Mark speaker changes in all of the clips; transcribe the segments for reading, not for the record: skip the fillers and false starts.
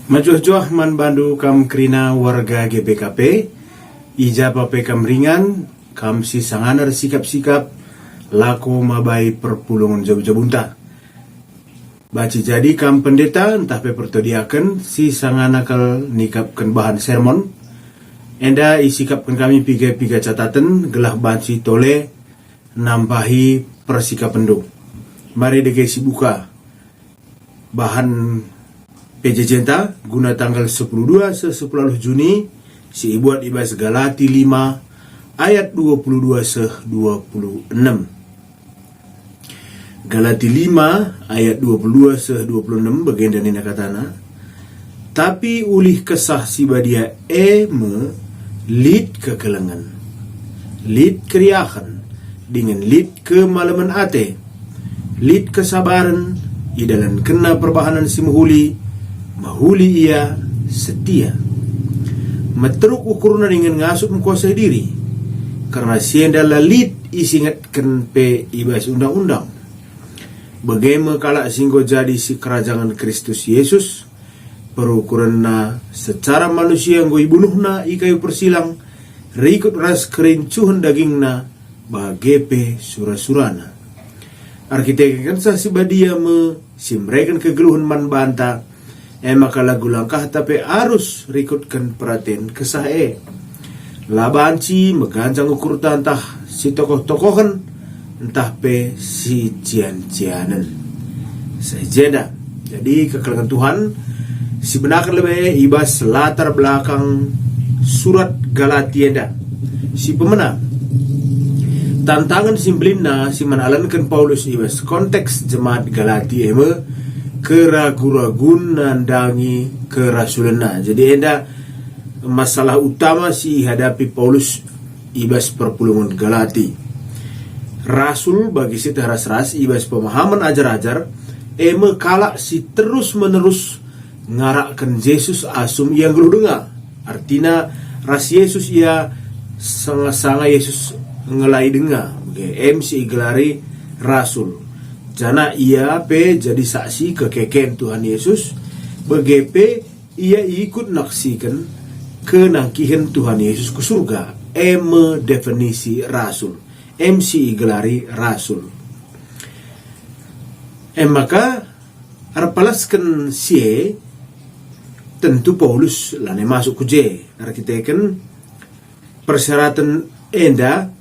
Speaker 1: Majuh-juh man bandu kam krina warga GBKP, ija pape kam ringan, kam si sanganar sikap-sikap, laku mabai perpulungan jabunta. Baci jadi kam pendeta entah pe pertodiakan si sanganakal nikapkan bahan sermon, enda isikapkan kami piga-piga catatan gelah banci tole nambahi persikap pendu. Mari dege si buka bahan PJ Jenta guna tanggal 12 10 Juni si ibuat ibas Galati 5 ayat 22 26. Galati 5 ayat 22 26 bagian dan ini katana, tapi ulih kesah si badia lid kekelengan, lid keriahan, dengan lid kemalaman ate, lid kesabaran, idalan kena perbahanan si mahuli ia setia. Meteruk ukurna dengan ngasup mengkuasai diri, karena sienda lalit isingatkan pe ibas undang-undang. Bagaimana kala singgo jadi si kerajaan Kristus Yesus, perukuranna secara manusia yang ibunuhna ikayu persilang, rikut ras kerincuhan dagingna bagepe surah-surana. Arkitek kan si badia simrekan kegeluhan man banta, maka lagu langkah tapi arus rikutkan perhatian kesae. Labanci megancang ukur tantah si tokoh-tokohan, entah pe si cian-cianan sejeda. Jadi kekelengan Tuhan si benakan lebih ibas latar belakang surat Galatia si pemenang tantangan simplina si manalankan Paulus ibas konteks jemaat Galatia keragu-ragun nandangi kerasulana. Jadi enda masalah utama si hadapi Paulus ibas perpulungan Galati. Rasul bagi si teras-ras ibas pemahaman ajar-ajar kala si terus-menerus ngarakkan Yesus asum yang geluh dengar. Artinya ras Yesus ia sanga-sanga Yesus ngelai dengar. Si gelari Rasul. Jana ia pe jadi saksi kekeken Tuhan Yesus. Begepe ia ikut naksikan kenangkihan Tuhan Yesus ke surga. Definisi Rasul. MC gelari Rasul. Maka arpalaskan sie tentu Paulus lane masuk ke J. Arkiteken persyaratan enda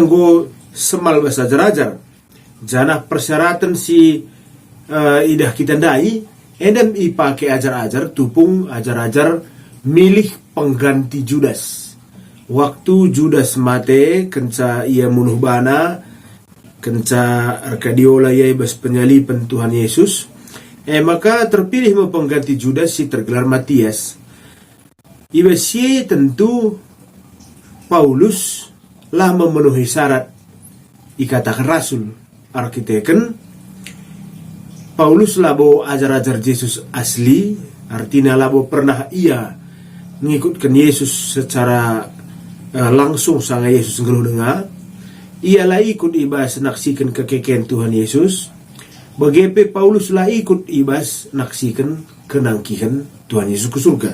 Speaker 1: go semal bahasa ajar-ajar. Jana persyaratan si idah kita ndai enda ipake ajar-ajar tupung ajar-ajar milih pengganti Judas. Waktu Judas mate kenca ia munuh bana, kenca Arkadiola ia ibas penyalipan Tuhan Yesus, maka terpilih mempengganti Judas si tergelar Matias. Ibas ye tentu Paulus lah memenuhi syarat ikatakan Rasul. Arkiteken Paulus labo ajar-ajar Yesus asli, artinya labo pernah ia mengikutkan Yesus secara langsung sang Yesus ngeluh dengar. Ialah ikut ibas naksikan kekeken Tuhan Yesus. Bagepe Paulus lah ikut ibas naksikan kenangkihan Tuhan Yesus ke surga.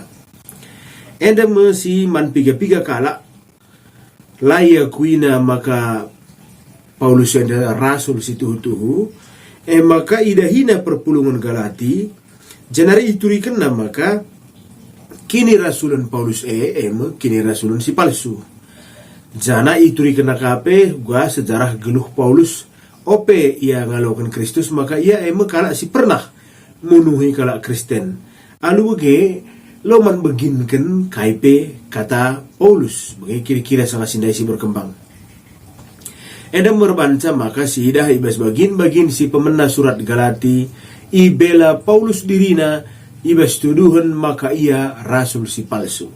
Speaker 1: Enda mesi man piga-piga kala laya kuina maka Paulus yang rasul si tuhu-tuhu maka idahina perpulungan Galati janari iturikan maka kini rasulan Paulus kini rasulan si palsu. Jana ituri kena kape gua sejarah geluh Paulus ope ia ngalawakan Kristus maka ia kala si pernah menuhi kala Kristen. Alu bege lo man beginkan kaipe kata Paulus bagi kira-kira sangat sindai si berkembang. Edam berbanca maka si idah ibas bagin si pemena surat Galati ibela Paulus dirina ibas tuduhan maka ia rasul si palsu.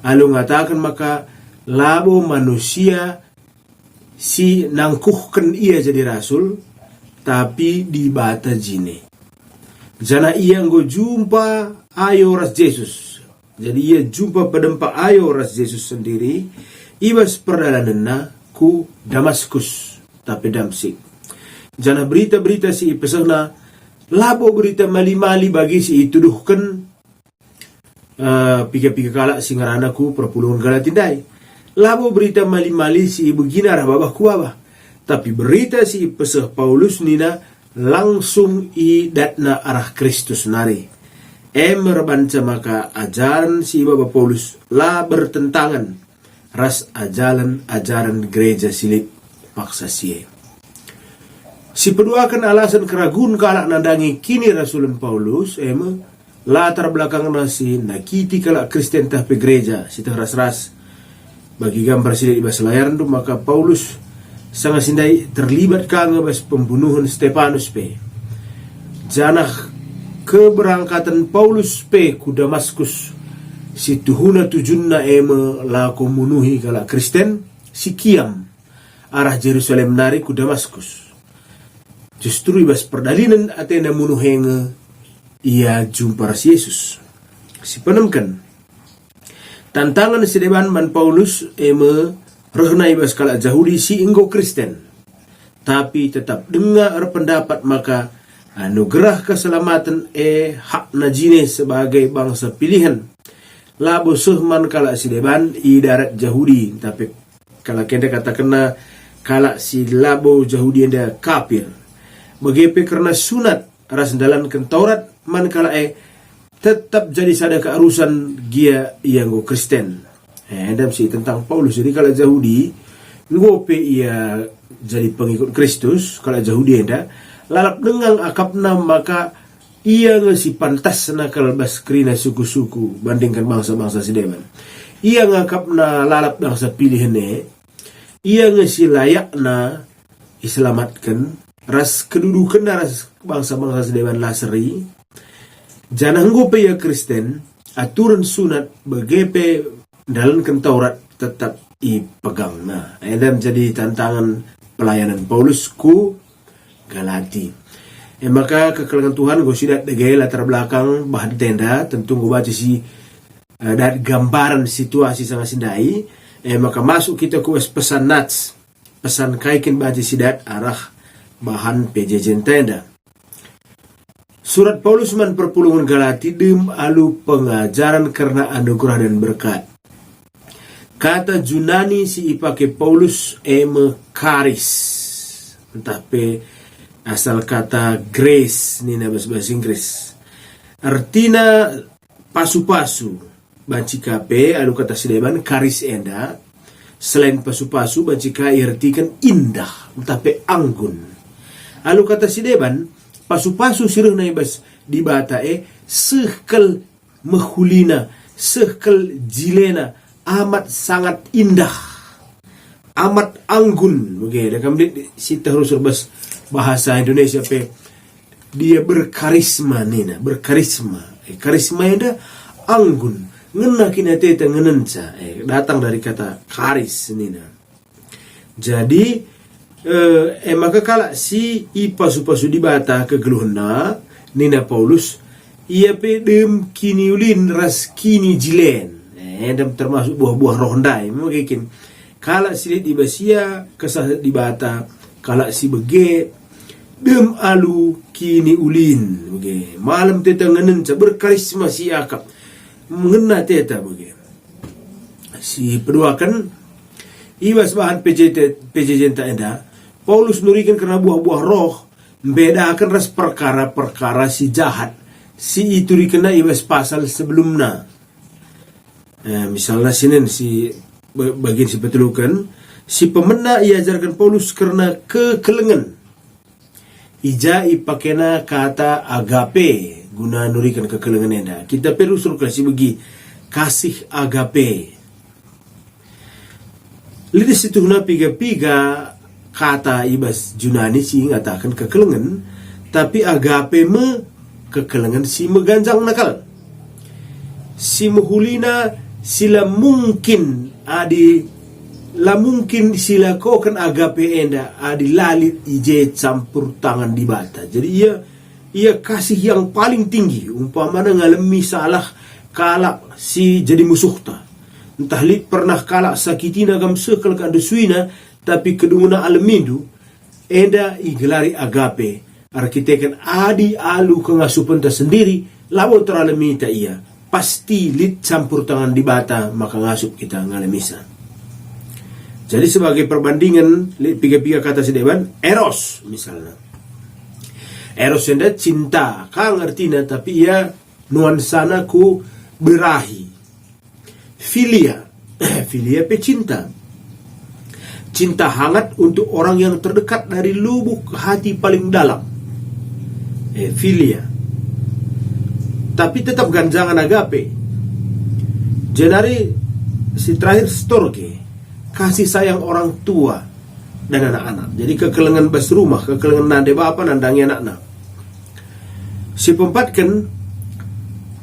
Speaker 1: Alu ngatakan maka labo manusia si nangkuhkan ia jadi rasul tapi di bata jine. Jana ia ngo jumpa ayo ras Yesus. Jadi ia jumpa pedempa ayo ras Yesus sendiri ibas perdalananna ku Damaskus tapi Damsik. Jana berita-berita si ipesahna labo berita mali-mali bagi si ituduhkan Pika-pika kala singarana ku perpuluhan kala tindai. Labo berita mali-mali si ibu gina arah babah ku babah. Tapi berita si pesah Paulus nina langsung i datna arah Kristus nari. Merbanca maka ajaran si Bapak Paulus lah bertentangan ras ajaran gereja silit paksa sie. Si peduakan alasan keragun kalak nandangi kini Rasulun Paulus latar belakang nasi nakiti kalak Kristen tahpe gereja si ras-ras bagi gambar silit di bas layar tu maka Paulus sangat sindai terlibat kanga bas pembunuhan Stefanus pe. Janah keberangkatan Paulus pe ku Damaskus si tuhuna tujunna laku menuhi kalak Kristen si kiam arah Jerusalem nari ku Damaskus. Justru ibas perdalinan atena munuhenga ia jumpa ras Yesus. Si penemkan tantangan si deban man Paulus rehna ibas kalak Yahudi si inggo Kristen. Tapi tetap dengar pendapat maka anugerah keselamatan hak najine sebagai bangsa pilihan. Labo sehman kalak si deban i darat Yahudi. Tapi kalau kita katakan kalak si labo Yahudi anda kafir. Begitu karena sunat ras dalankan Taurat man kala tetap jadi sada kearusan gia yang go Kristen. Dan si tentang Paulus jadi kalau Yahudi ngope ia jadi pengikut Kristus kalau Yahudi enda lalap dengang akapna maka ia ngasi pantas nakal bas krina suku-suku bandingkan bangsa-bangsa sedeman. Ia ngakapna lalap bangsa pilihane ia ngasi layakna iselamatkan ras kedudukan ras bangsa-bangsa sedewan laseri janah ngope ya Kristen aturan sunat begepe dalam Taurat tetap ipegang. Dan jadi tantangan pelayanan Paulus ku Galati. Maka kekelengan Tuhan gue sidat degay latar belakang bahan tenda tentu gue baca si dan gambaran situasi sangat sindai. Maka masuk kita ku pesan nats pesan kaikin baca sidat arah bahan PJJ tenda. Surat Paulus man perpulungan Galati dem alu pengajaran karena anugerah dan berkat. Kata Junani si ipake Paulus charis. Tapi asal kata grace ni na bahasa Inggris. Artina pasu-pasu. Banci kape alu kata sideban charis enda. Selain pasu-pasu banci ka artikan indah. Tapi anggun. Alu kata si deban pasu-pasu sirih na ibas di bata sehkel mehulina sehkel jilena amat sangat indah amat anggun begitu kemudian si terus bas bahasa Indonesia dia berkarisma nina berkarisma karisma ada anggun ngena kina teta ngenenca datang dari kata karis nina. Jadi maka kala si ipasu-pasu dibata kegeluhna nina Paulus ia pedem kini ulin ras kini jilen dan termasuk buah-buah rohndai mungkin kala si dibasia kesah dibata kala si bege dem alu kini ulin bege malam teta ngenen berkarisma si akap mengena teta bege si peduakan ibas bahan PJJ tak enda Paulus nurikan karena buah-buah roh membedakan ras perkara-perkara si jahat si itu dikena ibas pasal sebelumnya. Misalnya sinen si bagian si petulukan si pemena iajarkan Paulus karena kekelengan ija ipakena kata agape guna nurikan kekelengan enda kita perlu suruh kasih bagi kasih agape lihat situ na piga-piga kata ibas Junani si ngatakan kekelengan tapi agape kekelengan si meganjang nakal si muhulina sila mungkin sila ko kan agape enda adi lalit ije campur tangan di bata jadi ia kasih yang paling tinggi umpamana ngalemi salah kalak si jadi musuhta entah lit pernah kalak sakitina gam sekal kan desuina tapi kedua alamindu enda igelari agape arkitekan adi alu kengasupan ta sendiri lawo teralami ta ia pasti lit campur tangan di bata maka ngasup kita ngalemisa. Jadi sebagai perbandingan piga-piga kata sedeban eros misalnya. Eros enda cinta kang artinya tapi ia nuansana ku berahi. Filia filia pecinta. Cinta hangat untuk orang yang terdekat dari lubuk hati paling dalam. Filia. Tapi tetap ganjangan agape. Jenari si terakhir storge. Kasih sayang orang tua dan anak-anak. Jadi kekelengan bas rumah, kekelengan nade bapa nandangi anak-anak. Si pempatkan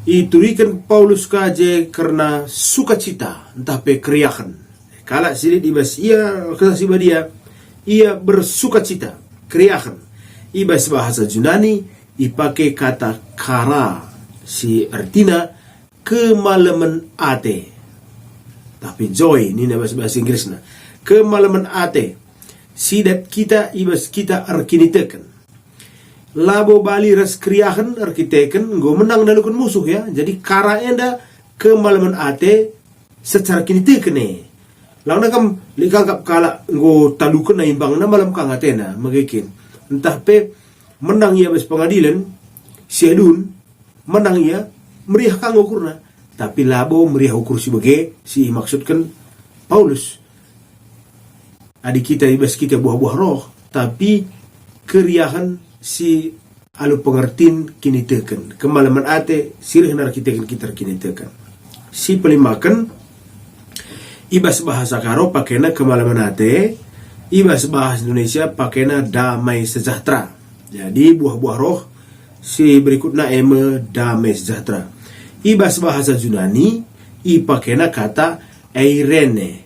Speaker 1: iturikan Paulus kaje karena sukacita entah pe keriakan. Kalau silit ibas ia kasih dia, ia bersukacita, keriakan. Ibas bahasa Yunani dipakai kata kara, si artinya kemalaman ate. Tapi joy ini bahasa Inggrisnya. Kemalaman ate. Sidat kita ibas kita arkinitekan. Labo bali ras keriakan arkiteken go menang dalukan musuh ya. Jadi kara enda kemalaman ate secara kinitekan nih. Lang nakam likangkap kala ngo talukan na imbang na malam kang atena magikin. Entah pe menang ia bes pengadilan siadun menang ia meriah kang ukurna. Tapi labo meriah ukur si bege si maksudkan Paulus. Adik kita ibas kita buah-buah roh tapi keriahan si alu pengertin kini teken. Kemalaman ate sirih nar kita kini teken. Si pelimakan ibas bahasa Karo pakainya kemalaman ate, ibas bahasa Indonesia pakainya damai sejahtera. Jadi buah-buah roh si berikutnya eme damai sejahtera. Ibas bahasa Yunani ipakainya kata eirene.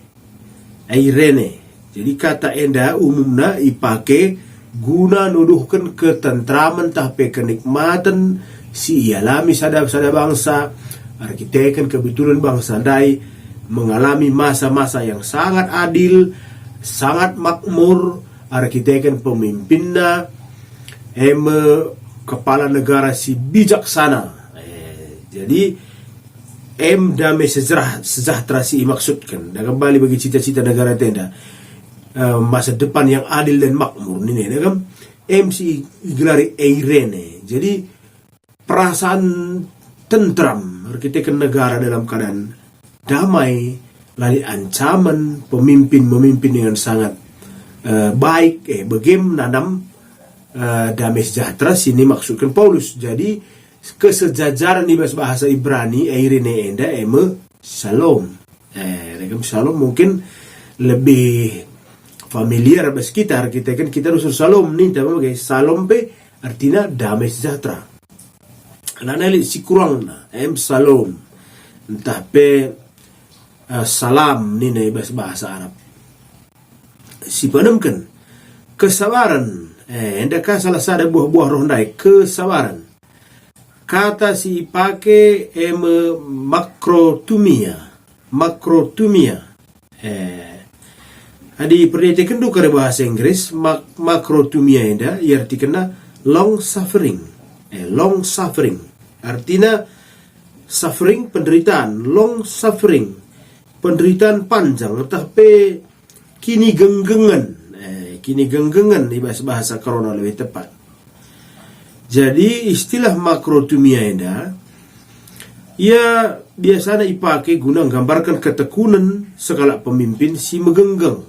Speaker 1: Eirene. Jadi kata enda umumnya ipake guna nuduhkan ketentraman tapi kenikmatan si ialami sada bangsa, arkitekan kebetulan bangsa dai mengalami masa-masa yang sangat adil, sangat makmur, arkitekan pemimpinnya, kepala negara si bijaksana. Jadi damai sejahtera si maksudkan. Dan kembali bagi cita-cita negara tenda masa depan yang adil dan makmur ini, kan? si gelari eirene. Jadi perasaan tentram, arkitekan negara dalam keadaan damai, lari ancaman pemimpin dengan sangat baik, bagaimana nanam damai sejahtera sini maksudkan Paulus. Jadi kesejajaran di bahasa Ibrani eirene enda shalom. Shalom mungkin lebih familiar bagi kita kan kita usul shalom nih, tapi bagi shalom pe artinya damai sejahtera. Karena si kurang shalom entah pe salam nih bahasa Arab. Si penemkan kesabaran. Endakah salah satu buah-buah roh ndai kesabaran. Kata si pakai makrotumia. Adi perhatikan dulu ke bahasa Inggris makrotumia enda artinya long suffering. Long suffering artinya suffering penderitaan, long suffering penderitaan panjang, tapi kini genggengan di bahasa Corona lebih tepat. Jadi istilah makrotumia enda ia biasanya dipakai guna menggambarkan ketekunan segala pemimpin si megenggeng.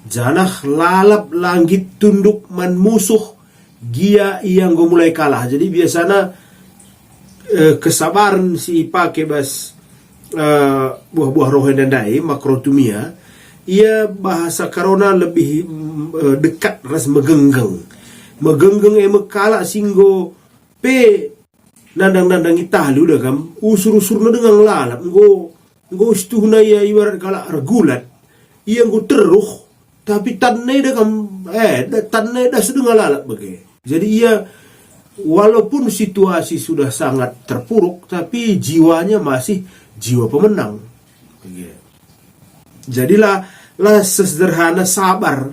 Speaker 1: Janah lalap langit tunduk man musuh gia yang go mulai kalah. Jadi biasanya kesabaran si pakai bas buah-buah roh dan dai makrotumia ia bahasa Corona lebih dekat ras megenggeng kala singgo pe nandang italu udah kam usur-usurna dengan lalap go istuhna ya ibarat kala regulat ia go teruh tapi tanne dah kam tanne dah sedang lalap bagai. Jadi ia walaupun situasi sudah sangat terpuruk tapi jiwanya masih jiwa pemenang. Jadilah sesederhana sabar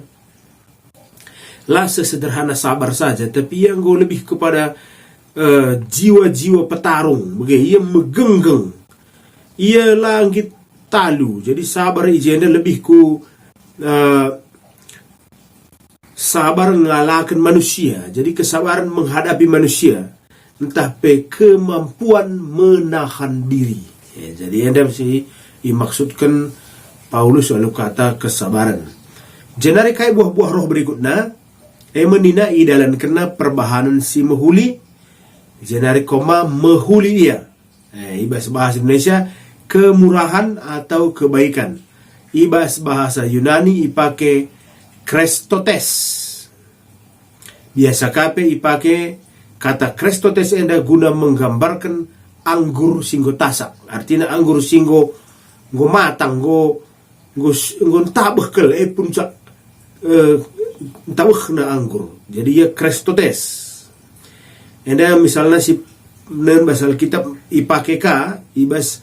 Speaker 1: saja, tapi yang gue lebih kepada jiwa-jiwa petarung, ia megenggeng, ia langit talu. Jadi sabar ijenda lebih ku sabar ngalahkan manusia. Jadi kesabaran menghadapi manusia, entah pe kemampuan menahan diri. Jadi anda mesti dimaksudkan Paulus lalu kata kesabaran. Jenari kai buah-buah roh berikutnya, menina idalan kena perbahanan si mehuli. Jenari koma mehuli ia. Bahasa Indonesia kemurahan atau kebaikan. Bahasa Yunani ipake Krestotes. Biasa kape ipake kata Krestotes enda guna menggambarkan anggur singgo tasak. Artinya anggur singgo go matang, go tabah kel puncak tabah na anggur. Jadi ya Krestotes. Enda misalnya si bahasa kitab ipake ka ibas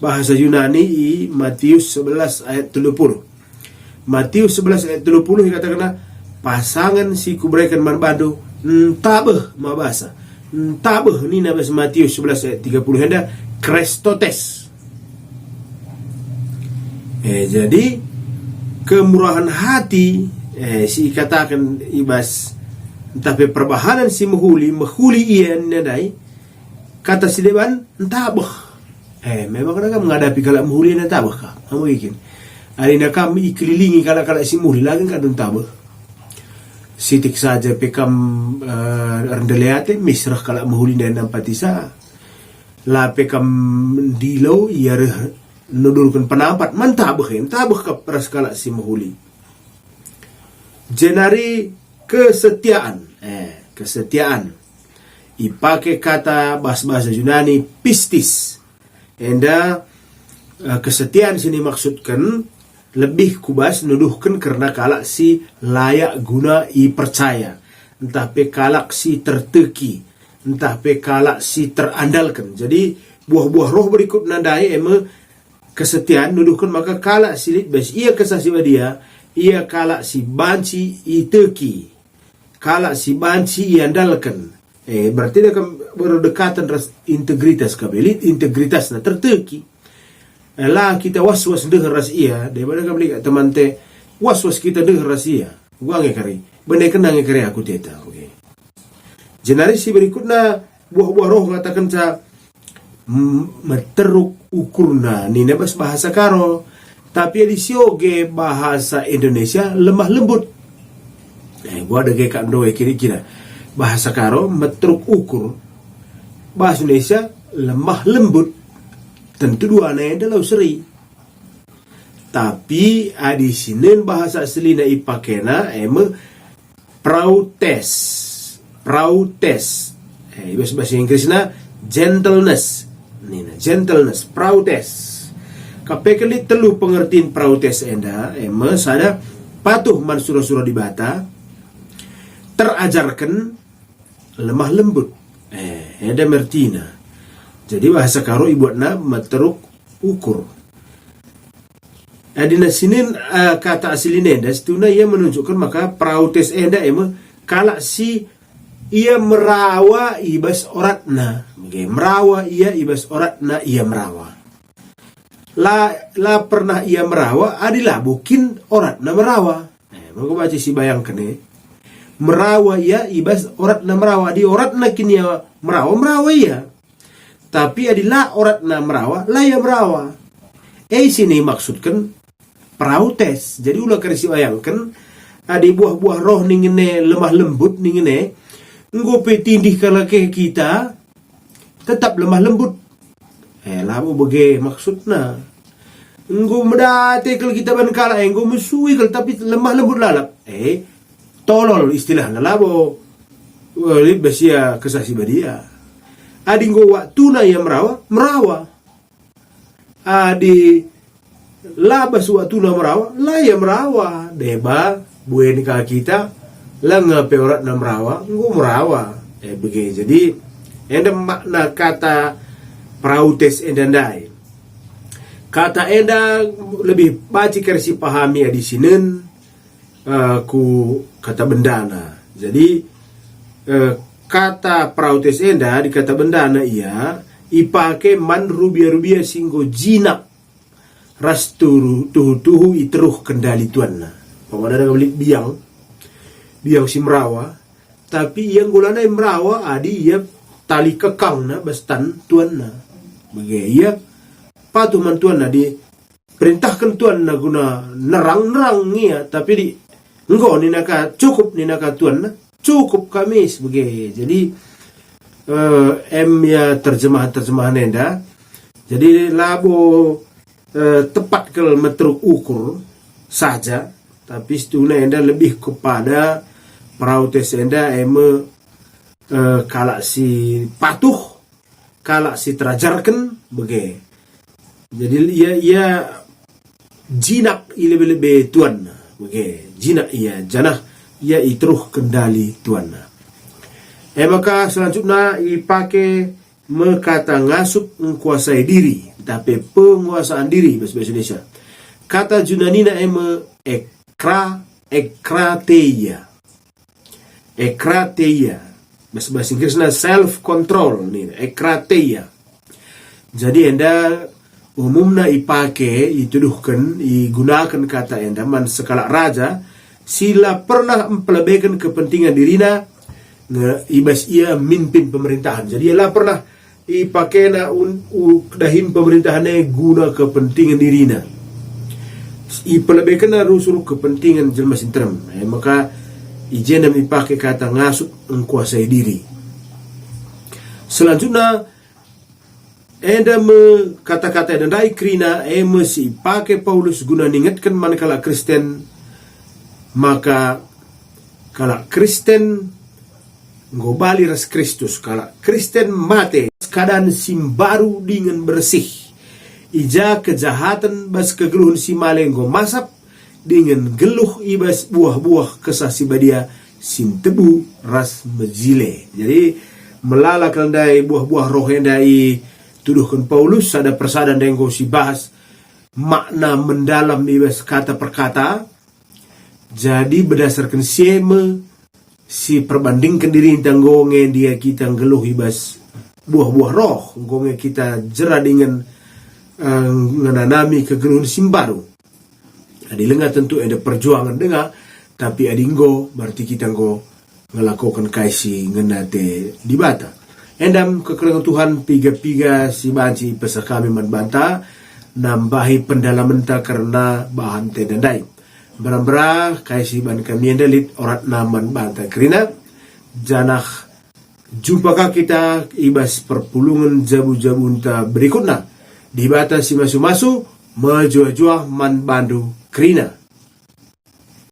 Speaker 1: bahasa Yunani i Matius 11 ayat 30. Matius 11 ayat 30 dikatakan pasangan si kubrekan manbado tabah mabasa. Tabah ni na bahasa Matius 11 ayat 30 henda Krestotes. Jadi kemurahan hati si katakan ibas tapi perbahanan si mehuli ia nadai kata si deban tabah. Memang kadang menghadapi kalau mehuli na tabah ka. Kamu ikin. Alina kami ikelilingi kalau si mehuli lagi kadang tabah. Sitik saja pekam rendeleate misrah kalau mehuli na nampatisa. La pekam dilau ia nudulkan penampat mantabah ka peras kalau si mehuli. Jenari kesetiaan. Kesetiaan. Ipake kata bahasa Yunani pistis. Enda kesetiaan sini maksudkan lebih kubas nuduhkan karena kalak si layak guna i percaya. Entah pe kalak si terteki. Entah pe kalak si terandalkan. Jadi buah-buah roh berikut nadai kesetiaan nuduhkan maka kalak silit bes ia kesasi dia. Ia kalak si banci i teki, kalak si banci i andalkan. Berarti dia akan berdekatan ras integritas kabelit, integritas na terteki. Lah kita was-was deh ras ia, daripada kami teman te was-was kita deh ras ia. Gua ngekari, benar kena ngekari aku teta. Okay. Jenari si berikutnya buah-buah roh katakan sa meteruk ukurna ni nebas bahasa karo. Tapi di sioge bahasa Indonesia lemah lembut. Gua ada kayak kandoe kira-kira. Bahasa karo metruk ukur. Bahasa Indonesia lemah lembut. Tentu dua adalah seri. Tapi di sini bahasa aslinya ipakena prautes. Prautes. Bahasa Inggrisnya gentleness. Nina gentleness, prautes. Kapekali telu pengertian prautes enda sada patuh man surah-surah dibata terajarkan lemah lembut enda mertina. Jadi bahasa karo ibuatna meteruk ukur. Adina sinin kata asli enda setuna ia menunjukkan maka prautes enda kalak si ia merawa ibas oratna. Merawa ia ibas oratna ia merawa. La pernah ia merawa adilah bukin orat na merawa. Maka baca si bayangkan merawa ia ibas orat na merawa di orat na kini merawa ia. Tapi adilah orat na merawa la ia merawa. Sini maksudkan prautes. Jadi ulah kena si bayangkan adi buah-buah roh ningene lemah lembut ningene ngope tindih kalau ke kita tetap lemah lembut. Lamu bege maksudna enggo medate kalau kita ban kala enggo musui kalau tapi lemah lembut lalap tolol istilahnya labo besia kesasi badia adi enggo waktu na ya merawa adi labas waktu na merawa la ya merawa deba buen ka kita langa peorat na merawa enggo merawa bege jadi enda makna kata prautes endandai. Kata enda lebih baci kersi pahami di sinen ku kata bendana. Jadi kata prautes enda di kata bendana ia ipake man rubia-rubia singgo jinak ras tuhu iteruh kendali tuanna. Pemada beli biang si merawa, tapi yang gulana merawa adi ia tali kekang na bastan tuanna. Bagai ia patuh man tuanna di perintahkan tuanna guna nerang ia, tapi di engko ni naka cukup ni naka tuanna cukup kami sebagai. Jadi ya terjemahan enda. Jadi labo tepat ke metruk ukur saja, tapi setuna enda lebih kepada prautes enda kalak si patuh, kalak si terajarkan bagai. Jadi ia jinak lebih tuan bagai jinak ia janah ia iteruh kendali tuan. Maka selanjutnya ipake mekata ngasup menguasai diri, tapi penguasaan diri bahasa Indonesia. Kata Junanina ekrateia. Bahasa Inggrisnya self control nih, ekrateia. Jadi enda umumnya ipake dituduhkan digunakan kata enda man sekala raja sila pernah mempelebihkan kepentingan dirina ibas ia mimpin pemerintahan. Jadi ia pernah ipakai na dahin pemerintahannya guna kepentingan dirina. Ipelebihkan na rusul kepentingan jelma sinterem. Maka ijen ipakai kata ngasut menguasai diri. Selanjutnya enda kata-kata dan dai krina si pakai Paulus guna ningatkan manakala Kristen. Maka kalau Kristen ngobali ras Kristus, kalau Kristen mate keadaan simbaru dengan bersih, ija kejahatan bas kegeluhan si malenggo masap dengan geluh ibas buah-buah kesasi badia sintebu ras mejile. Jadi melala kelandai buah-buah roh endai tuduhkan Paulus ada persadan denggo si bahas makna mendalam ibas kata perkata. Jadi berdasarkan si perbandingkan diri tanggonge dia kita ngeluh ibas buah-buah roh, ngonge kita jera dengan menanami kegeluhan simbaru. Adi lengah tentu ada perjuangan dengar, tapi adinggo berarti kita ngo ngelakukan kaisi ngenate di bata. Endam kekurangan Tuhan piga-piga si banci pesan kami banta nambahi pendalaman ta karena bahan te dandai. Berambra kaisi ban kami endalit orat naman banta kerina janah jumpakah kita ibas perpulungan jabu-jabunta berikutnya di bata si masu-masu menjuah-juah man bandu kerina.